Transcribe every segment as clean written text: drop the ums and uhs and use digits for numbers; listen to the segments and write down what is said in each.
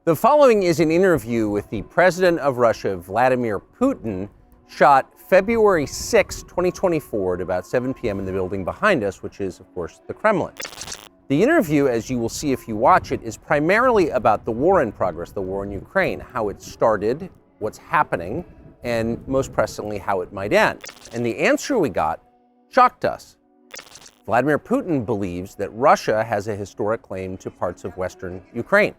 The following is an interview with the president of Russia, Vladimir Putin, shot February 6, 2024 at about 7 p.m. in the building behind us, which is, of course, the Kremlin. The interview, as you will see if you watch it, is primarily about the war in progress, the war in Ukraine, how it started, what's happening, and most pressingly, how it might end. And the answer we got shocked us. Vladimir Putin believes that Russia has a historic claim to parts of Western Ukraine.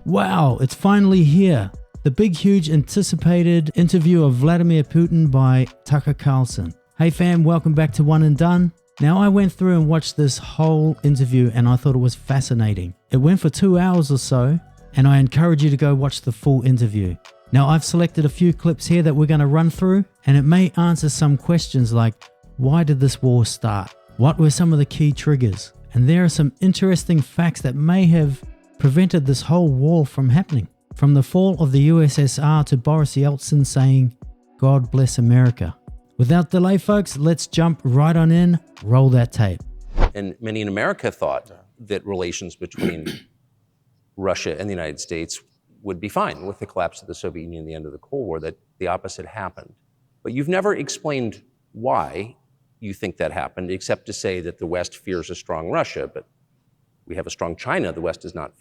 Wow, it's finally here. The big, huge, anticipated interview of Vladimir Putin by Tucker Carlson. Hey fam, welcome back to One and Done. Now I went through and watched this whole interview and I thought it was fascinating. It went for 2 hours or so, and I encourage you to go watch the full interview. Now I've selected a few clips here that we're going to run through, and it may answer some questions like, why did this war start? What were some of the key triggers? And there are some interesting facts that may have prevented this whole war from happening. From the fall of the USSR to Boris Yeltsin saying, God bless America. Without delay, folks, let's jump right on in, roll that tape. And many in America thought that relations between Russia and the United States would be fine with the collapse of the Soviet Union and the end of the Cold War, that the opposite happened. But you've never explained why you think that happened, except to say that the West fears a strong Russia, but we have a strong China the West does not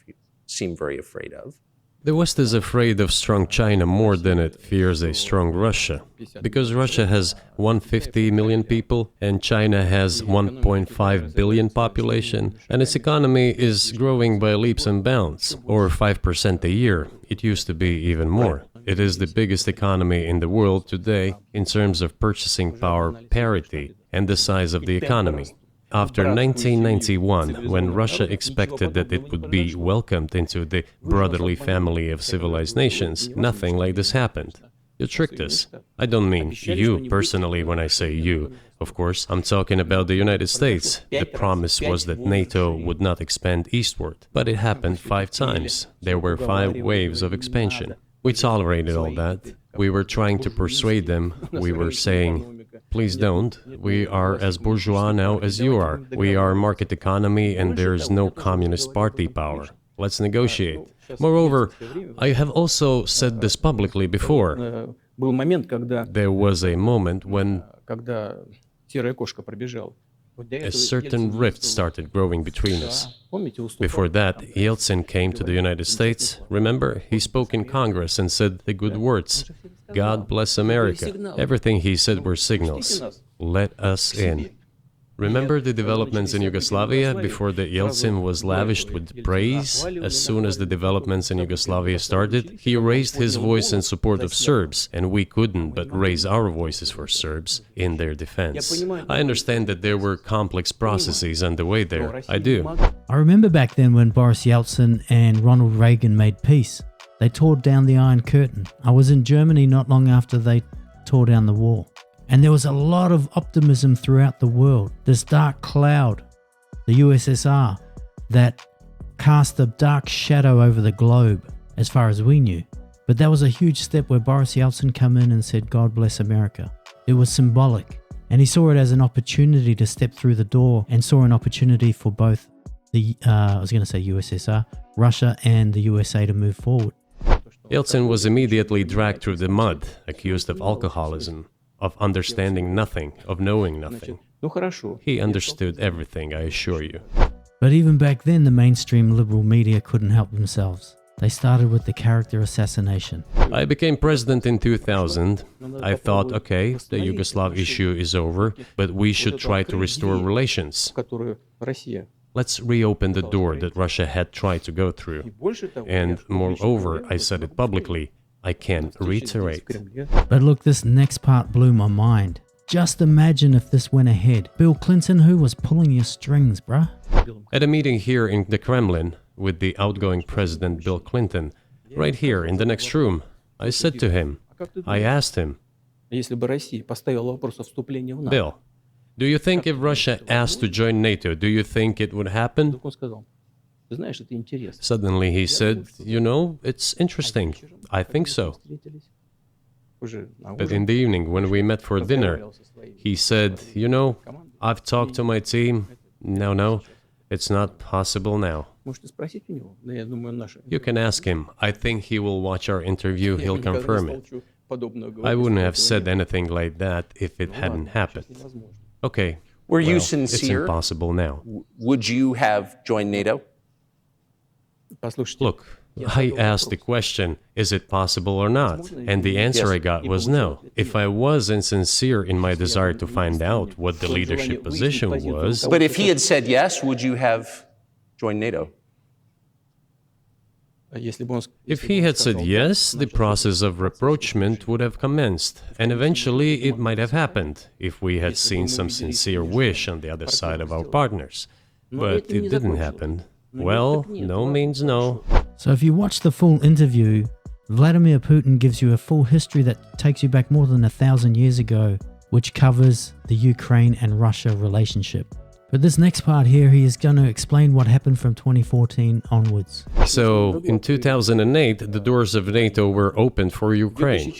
seem very afraid of. The West is afraid of strong China more than it fears a strong Russia, because Russia has 150 million people and China has 1.5 billion population, and its economy is growing by leaps and bounds, or 5% a year. It used to be even more. It is the biggest economy in the world today in terms of purchasing power parity and the size of the economy. After 1991, when Russia expected that it would be welcomed into the brotherly family of civilized nations, nothing like this happened. You tricked us. I don't mean you personally when I say you. Of course, I'm talking about the United States. The promise was that Nato would not expand eastward, but it happened 5 times. There were 5 waves of expansion. We tolerated all that. We were trying to persuade them. We were saying, please don't. We are as bourgeois now as you are. We are market economy and there is no communist party power. Let's negotiate. Moreover, I have also said this publicly before. There was a moment when a certain rift started growing between us. Before that, Yeltsin came to the United States. Remember, he spoke in Congress and said the good words, God bless America. Everything he said were signals. Let us in. Remember the developments in Yugoslavia before the Yeltsin was lavished with praise? As soon as the developments in Yugoslavia started, he raised his voice in support of Serbs, and we couldn't but raise our voices for Serbs in their defense. I understand that there were complex processes underway there. I do. I remember back then when Boris Yeltsin and Ronald Reagan made peace. They tore down the Iron Curtain. I was in Germany not long after they tore down the wall. And there was a lot of optimism throughout the world. This dark cloud, the USSR, that cast a dark shadow over the globe, as far as we knew. But that was a huge step where Boris Yeltsin came in and said, God bless America. It was symbolic. And he saw it as an opportunity to step through the door and saw an opportunity for both the, USSR, Russia and the USA to move forward. Yeltsin was immediately dragged through the mud, accused of alcoholism, of understanding nothing, of knowing nothing. He understood everything, I assure you. But even back then, the mainstream liberal media couldn't help themselves. They started with the character assassination. I became president in 2000. I thought, okay, the Yugoslav issue is over, but we should try to restore relations. Let's reopen the door that Russia had tried to go through. And moreover, I said it publicly, I can reiterate. But look, this next part blew my mind. Just imagine if this went ahead. Bill Clinton, who was pulling your strings, bruh? At a meeting here in the Kremlin with the outgoing President Bill Clinton, right here in the next room, I said to him, I asked him, Bill, do you think if Russia asked to join NATO, do you think it would happen? Suddenly he said, you know, it's interesting. I think so. But in the evening, when we met for dinner, he said, you know, I've talked to my team. No, It's not possible now. You can ask him. I think he will watch our interview, he'll confirm it. I wouldn't have said anything like that if it hadn't happened. Okay. Were you It's sincere? impossible now. Would you have joined NATO? Look, I asked the question, is it possible or not? And the answer I got was no. If I was insincere in my desire to find out what the leadership position was, But if he had said yes, would you have joined NATO? if he had said yes, the process of rapprochement would have commenced, and eventually it might have happened if we had seen some sincere wish on the other side of our partners. But it didn't happen. Well, no means no. So if you watch the full interview, Vladimir Putin gives you a full history that takes you back more than 1,000 years ago, which covers the Ukraine and Russia relationship. But this next part here, he is going to explain what happened from 2014 onwards. So, in 2008, the doors of NATO were opened for Ukraine.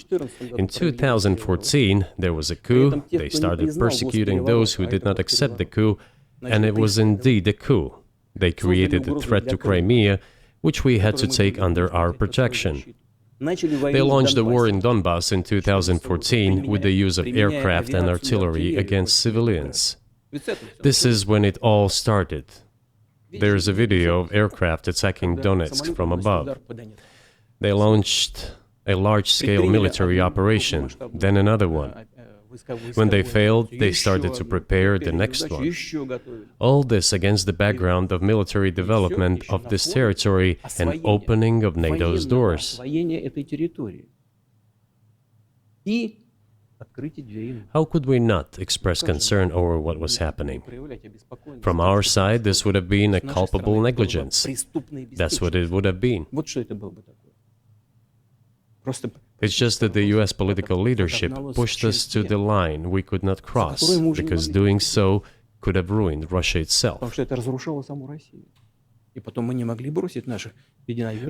In 2014, there was a coup. They started persecuting those who did not accept the coup, and it was indeed a coup. They created a threat to Crimea, which we had to take under our protection. They launched the war in Donbass in 2014 with the use of aircraft and artillery against civilians. This is when it all started. There is a video of aircraft attacking Donetsk from above. They launched a large-scale military operation, then another one. When they failed, they started to prepare the next one. All this against the background of military development of this territory and opening of NATO's doors. How could we not express concern over what was happening? From our side, this would have been a culpable negligence. That's what it would have been. It's just that the US political leadership pushed us to the line we could not cross, because doing so could have ruined Russia itself.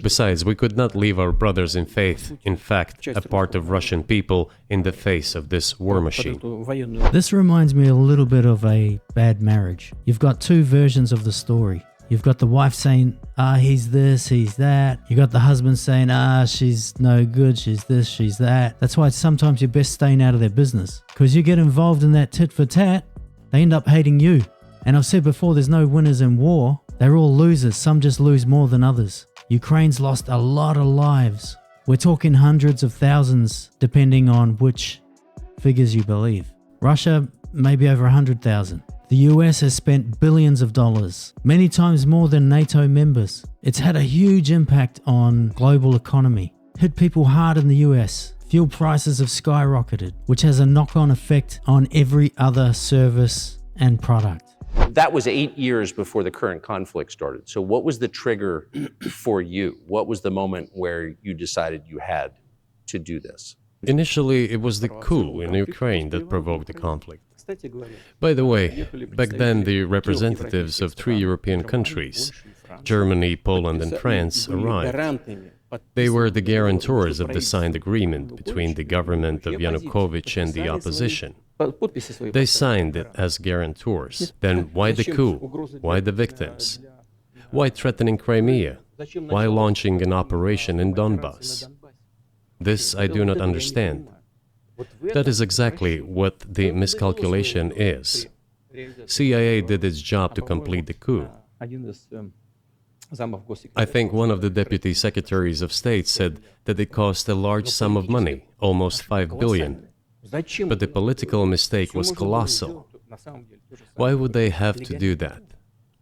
Besides, we could not leave our brothers in faith, in fact, a part of Russian people, in the face of this war machine. This reminds me a little bit of a bad marriage. You've got two versions of the story. You've got the wife saying, he's this, he's that. You got the husband saying, she's no good, she's this, she's that. That's why sometimes you're best staying out of their business. Because you get involved in that tit for tat, they end up hating you. And I've said before, there's no winners in war. They're all losers. Some just lose more than others. Ukraine's lost a lot of lives. We're talking hundreds of thousands, depending on which figures you believe. Russia, maybe over 100,000. The US has spent billions of dollars, many times more than NATO members. It's had a huge impact on global economy. Hit people hard in the US. Fuel prices have skyrocketed, which has a knock-on effect on every other service and product. That was 8 years before the current conflict started. So what was the trigger for you? What was the moment where you decided you had to do this? Initially, it was the coup in Ukraine that provoked the conflict. By the way, back then the representatives of 3 European countries, Germany, Poland and France, arrived. They were the guarantors of the signed agreement between the government of Yanukovych and the opposition. They signed it as guarantors. Then why the coup? Why the victims? Why threatening Crimea? Why launching an operation in Donbass? This I do not understand. That is exactly what the miscalculation is. CIA did its job to complete the coup. I think one of the deputy secretaries of state said that it cost a large sum of money, almost 5 billion. But the political mistake was colossal. Why would they have to do that?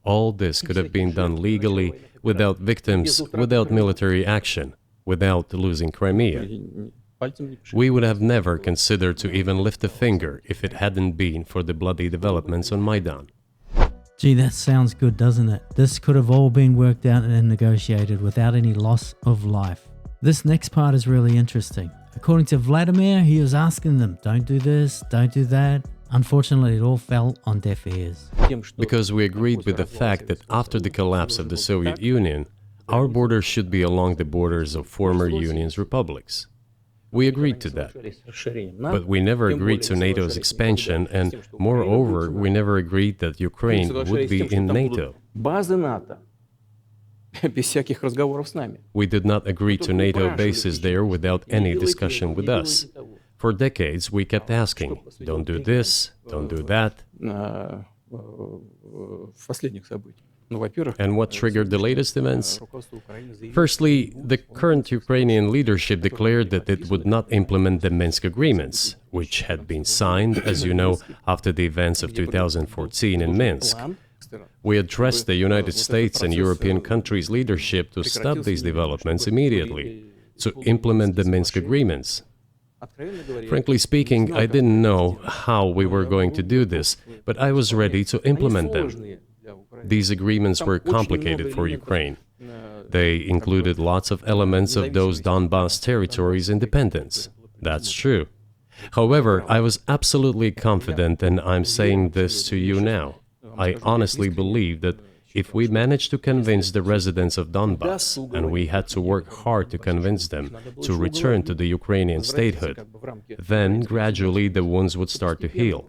All this could have been done legally, without victims, without military action, without losing Crimea. We would have never considered to even lift a finger if it hadn't been for the bloody developments on Maidan. Gee, that sounds good, doesn't it? This could have all been worked out and negotiated without any loss of life. This next part is really interesting. According to Vladimir, he was asking them, don't do this, don't do that. Unfortunately, it all fell on deaf ears. Because we agreed with the fact that after the collapse of the Soviet Union, our borders should be along the borders of former Union's republics. We agreed to that. But we never agreed to NATO's expansion, and moreover, we never agreed that Ukraine would be in NATO. We did not agree to NATO bases there without any discussion with us. For decades, we kept asking, don't do this, don't do that. And what triggered the latest events? Firstly, the current Ukrainian leadership declared that it would not implement the Minsk agreements, which had been signed, as you know, after the events of 2014 in Minsk. We addressed the United States and European countries' leadership to stop these developments immediately, to implement the Minsk agreements. Frankly speaking, I didn't know how we were going to do this, but I was ready to implement them. These agreements were complicated for Ukraine. They included lots of elements of those Donbas territories' independence. That's true. However, I was absolutely confident, and I'm saying this to you now. I honestly believe that if we managed to convince the residents of Donbas, and we had to work hard to convince them to return to the Ukrainian statehood, then gradually the wounds would start to heal.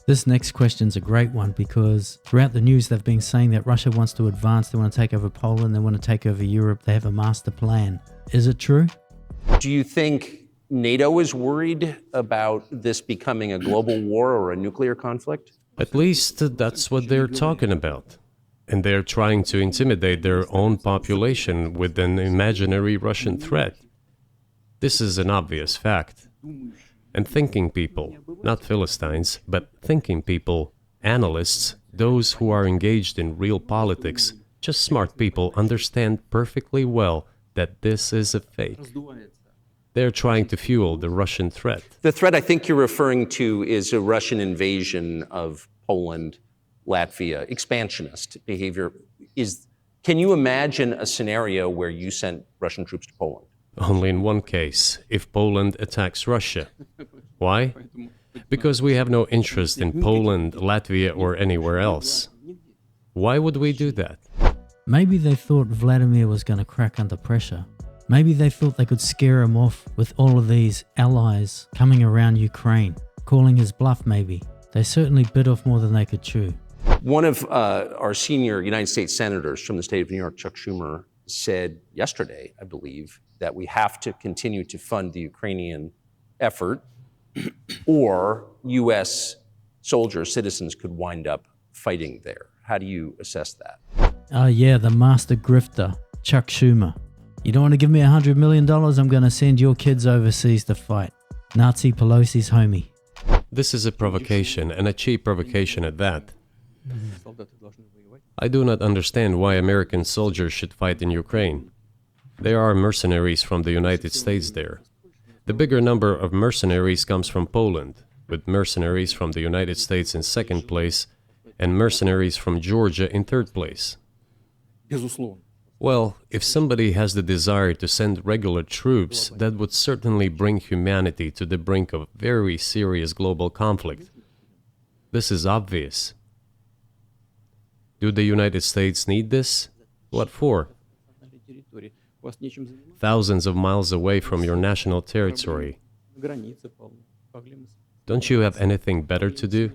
This next question's a great one because throughout the news they've been saying that Russia wants to advance, they want to take over Poland, they want to take over Europe, they have a master plan. Is it true? Do you think NATO is worried about this becoming a global war or a nuclear conflict? At least that's what they're talking about. And they're trying to intimidate their own population with an imaginary Russian threat. This is an obvious fact. And thinking people, not Philistines, but thinking people, analysts, those who are engaged in real politics, just smart people, understand perfectly well that this is a fake. They're trying to fuel the Russian threat. The threat I think you're referring to is a Russian invasion of Poland, Latvia, expansionist behavior. Can you imagine a scenario where you sent Russian troops to Poland? Only in one case, if Poland attacks Russia. Why? Because we have no interest in Poland, Latvia, or anywhere else. Why would we do that? Maybe they thought Vladimir was going to crack under pressure. Maybe they thought they could scare him off with all of these allies coming around Ukraine, calling his bluff maybe. They certainly bit off more than they could chew. One of our senior United States senators from the state of New York, Chuck Schumer, said yesterday, I believe, that we have to continue to fund the Ukrainian effort or U.S. soldiers, citizens could wind up fighting there. How do you assess that? Yeah, the master grifter, Chuck Schumer. You don't want to give me $100 million? I'm going to send your kids overseas to fight. Nazi Pelosi's homie. This is a provocation, and a cheap provocation at that. I do not understand why American soldiers should fight in Ukraine. There are mercenaries from the United States there. The bigger number of mercenaries comes from Poland, with mercenaries from the United States in second place and mercenaries from Georgia in third place. Well, if somebody has the desire to send regular troops, that would certainly bring humanity to the brink of very serious global conflict. This is obvious. Do the United States need this? What for? Thousands of miles away from your national territory. Don't you have anything better to do?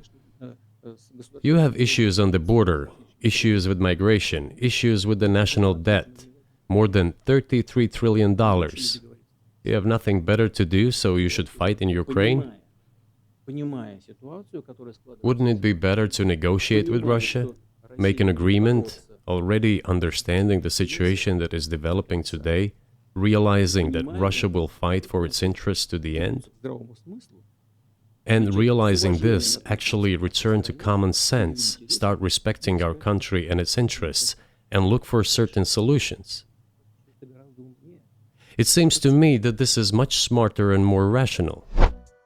You have issues on the border, issues with migration, issues with the national debt, more than $33 trillion. You have nothing better to do, so you should fight in Ukraine? Wouldn't it be better to negotiate with Russia? Make an agreement, already understanding the situation that is developing today, realizing that Russia will fight for its interests to the end? And realizing this, actually return to common sense, start respecting our country and its interests, and look for certain solutions. It seems to me that this is much smarter and more rational.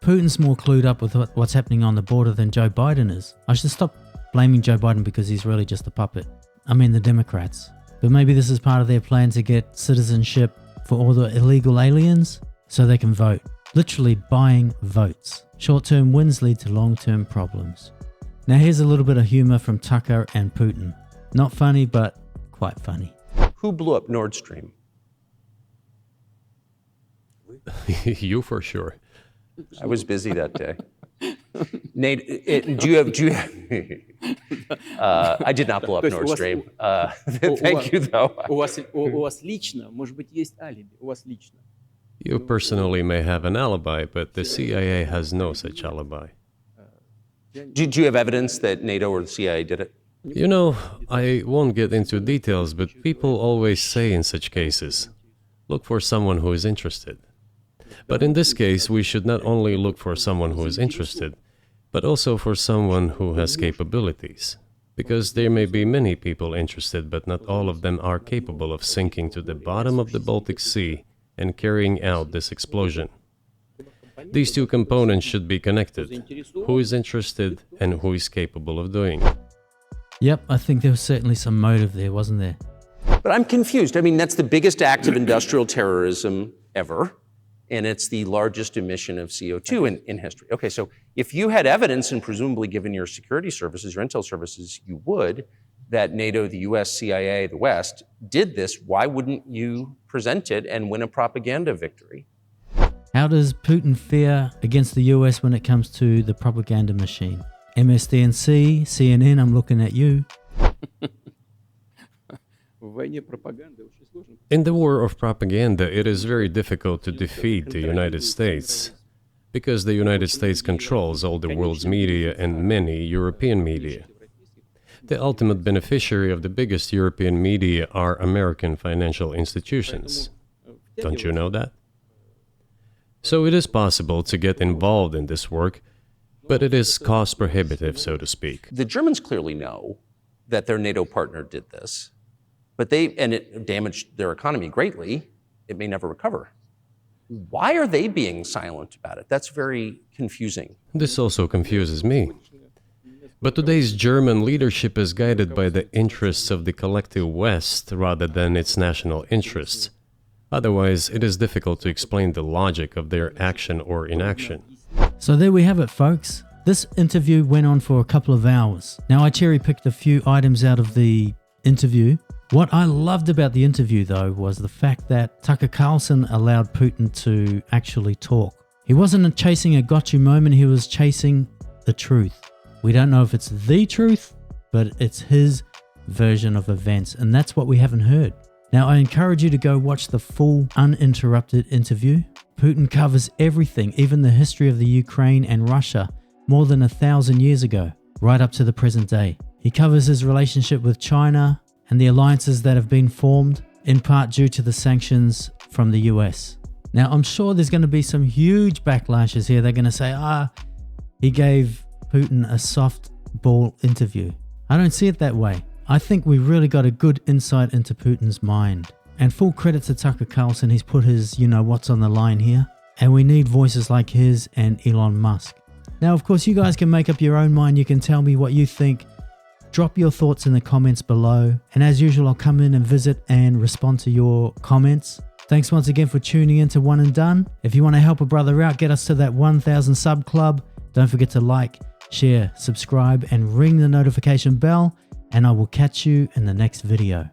Putin's more clued up with what's happening on the border than Joe Biden is. I should stop blaming Joe Biden because he's really just a puppet. I mean the Democrats. But maybe this is part of their plan to get citizenship for all the illegal aliens so they can vote. Literally buying votes. Short-term wins lead to long-term problems. Now here's a little bit of humor from Tucker and Putin. Not funny, but quite funny. Who blew up Nord Stream? You for sure. I was busy that day. Nate, do you have I did not blow up Nord Stream. Thank you, though. У вас лично, может быть, есть алиби, у вас лично. You personally may have an alibi, but the CIA has no such alibi. Do you have evidence that NATO or the CIA did it? You know, I won't get into details, but people always say in such cases, look for someone who is interested. But in this case, we should not only look for someone who is interested, but also for someone who has capabilities. Because there may be many people interested, but not all of them are capable of sinking to the bottom of the Baltic Sea and carrying out this explosion. These two components should be connected: who is interested and who is capable of doing it. Yep, I think there was certainly some motive there, wasn't there? But I'm confused. I mean, that's the biggest act of industrial terrorism ever, and it's the largest emission of CO2 in history. Okay, so if you had evidence, and presumably given your security services, your intel services, you would, that NATO, the US, CIA, the West, did this, why wouldn't you present it and win a propaganda victory? How does Putin fare against the US when it comes to the propaganda machine? MSDNC, CNN, I'm looking at you. In the war of propaganda, it is very difficult to defeat the United States, because the United States controls all the world's media and many European media. The ultimate beneficiary of the biggest European media are American financial institutions. Don't you know that? So it is possible to get involved in this work, but it is cost prohibitive, so to speak. The Germans clearly know that their NATO partner did this, but it damaged their economy greatly. It may never recover. Why are they being silent about it? That's very confusing. This also confuses me. But today's German leadership is guided by the interests of the collective West rather than its national interests. Otherwise, it is difficult to explain the logic of their action or inaction. So there we have it, folks. This interview went on for a couple of hours. Now, I cherry-picked a few items out of the interview. What I loved about the interview, though, was the fact that Tucker Carlson allowed Putin to actually talk. He wasn't chasing a gotcha moment, he was chasing the truth. We don't know if it's the truth, but it's his version of events, and that's what we haven't heard. Now, I encourage you to go watch the full, uninterrupted interview. Putin covers everything, even the history of the Ukraine and Russia, more than 1,000 years ago, right up to the present day. He covers his relationship with China and the alliances that have been formed, in part due to the sanctions from the US. Now, I'm sure there's going to be some huge backlashes here. They're going to say, he gave Putin a softball interview. I don't see it that way. I think we really got a good insight into Putin's mind. And full credit to Tucker Carlson, he's put his what's on the line here. And we need voices like his and Elon Musk. Now, of course, you guys can make up your own mind. You can tell me what you think. Drop your thoughts in the comments below. And as usual, I'll come in and visit and respond to your comments. Thanks once again for tuning in to One and Done. If you want to help a brother out, get us to that 1,000 sub club. Don't forget to like, share, subscribe, and ring the notification bell. And I will catch you in the next video.